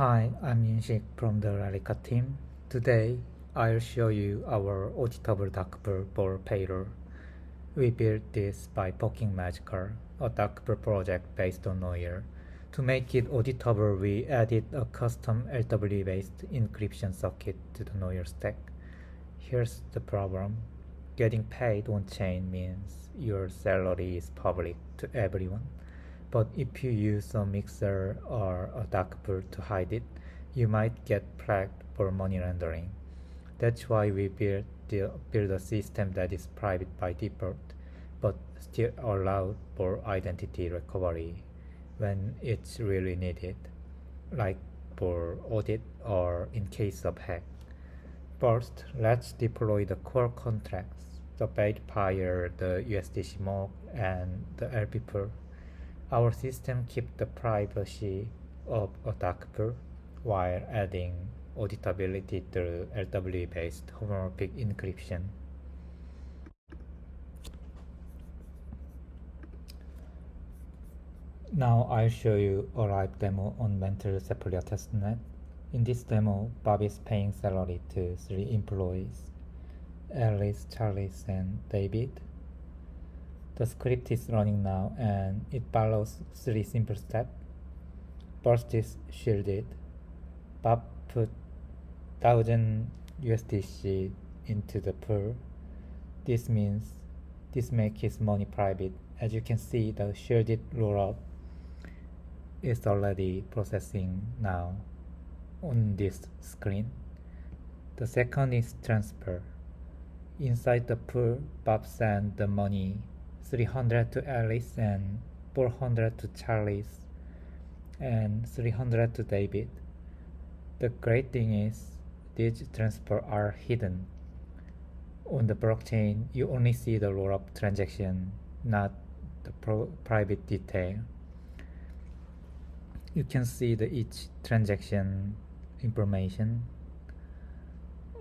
Hi, I'm Yunshik from the lattica team. Today, I'll show you our auditable Duckbill for payroll. We built this by poking Magical, a Duckbill project based on Noir. To make it auditable, we added a custom LW-based encryption circuit to the Noir stack. Here's the problem. Getting paid on-chain means your salary is public to everyone. But if you use a mixer or a dark pool to hide it, you might get flagged for money laundering. That's why we build a system that is private by default, but still allowed for identity recovery when it's really needed, like for audit or in case of hack. First, let's deploy the core contracts, the verifier, the USDC mock, and the LP pool. Our system keeps the privacy of a dark pool while adding auditability through LW-based homomorphic encryption. Now I'll show you a live demo on Mental Sepolia testnet. In this demo, Bob is paying salary to 3 employees, Alice, Charles, and David. The script is running now and it follows 3 simple steps. First is shielded. Bob put 1000 USDC into the pool. This makes his money private. As you can see, the shielded rollup is already processing now on this screen. The second is transfer. Inside the pool, Bob sent the money 300 to Alice and 400 to Charles and 300 to David. The great thing is these transfers are hidden. On the blockchain, you only see the rollup transaction, not the private detail. You can see each transaction information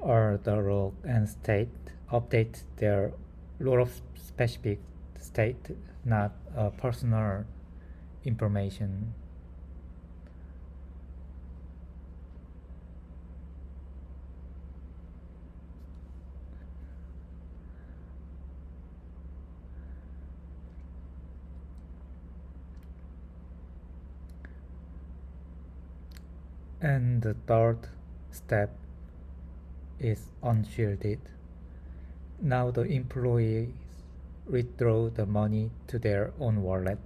or the log and state. Update their rollup specific state, not personal information. And the third step is unshielded. Now the employees withdraw the money to their own wallet.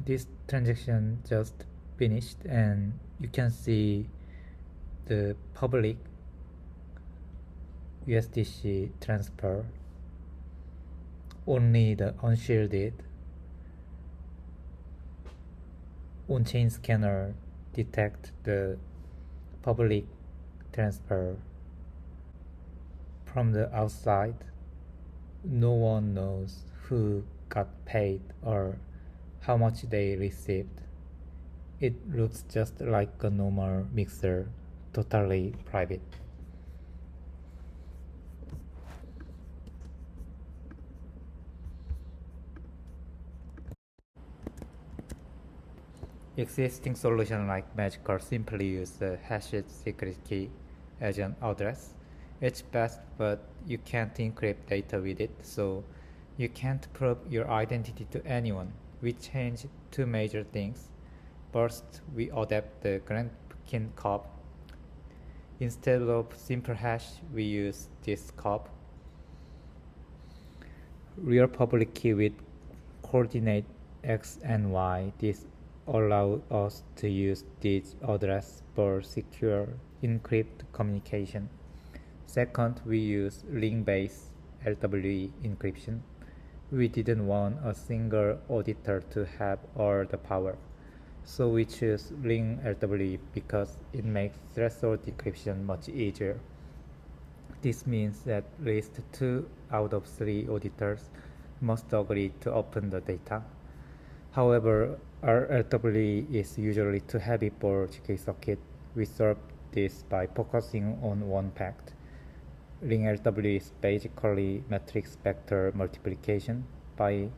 This transaction just finished and you can see the public USDC transfer. Only the unshielded on-chain scanner detect the public transfer. From the outside, no one knows who got paid or how much they received. It looks just like a normal mixer, totally private. Existing solutions like Magical simply use the hashed secret key as an address. It's fast, but you can't encrypt data with it, so you can't prove your identity to anyone. We changed 2 major things. First, we adapt the Grantkin curve. Instead of simple hash, we use this curve. Real public key with coordinate x and y. This allows us to use this address for secure encrypted communication. Second, we use link-based LWE encryption. We didn't want a single auditor to have all the power, so we choose link LWE because it makes threshold decryption much easier. This means that at least 2 out of 3 auditors must agree to open the data. However, our LWE is usually too heavy for GK circuit. We solved this by focusing on one fact. Ring LW is basically matrix vector multiplication. By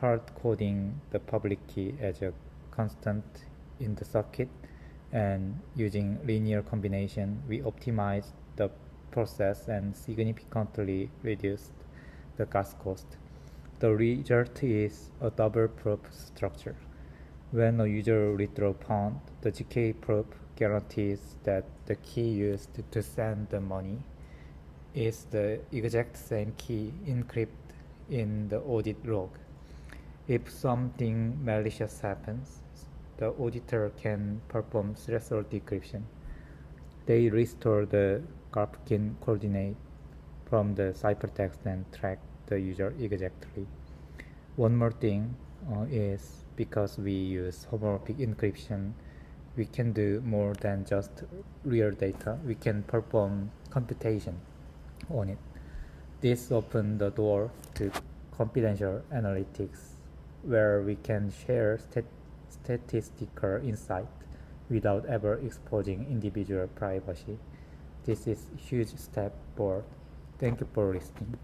hard coding the public key as a constant in the circuit and using linear combination, we optimized the process and significantly reduced the gas cost. The result is a double proof structure. When a user withdraws funds, the GK proof guarantees that the key used to send the money is the exact same key encrypted in the audit log. If something malicious happens, the auditor can perform threshold decryption. They restore the Garpkin coordinate from the ciphertext and track the user exactly. One more thing is because we use homomorphic encryption, we can do more than just real data. We can perform computation on it. This opens the door to confidential analytics where we can share statistical insight without ever exposing individual privacy. This is a huge step forward. Thank you for listening.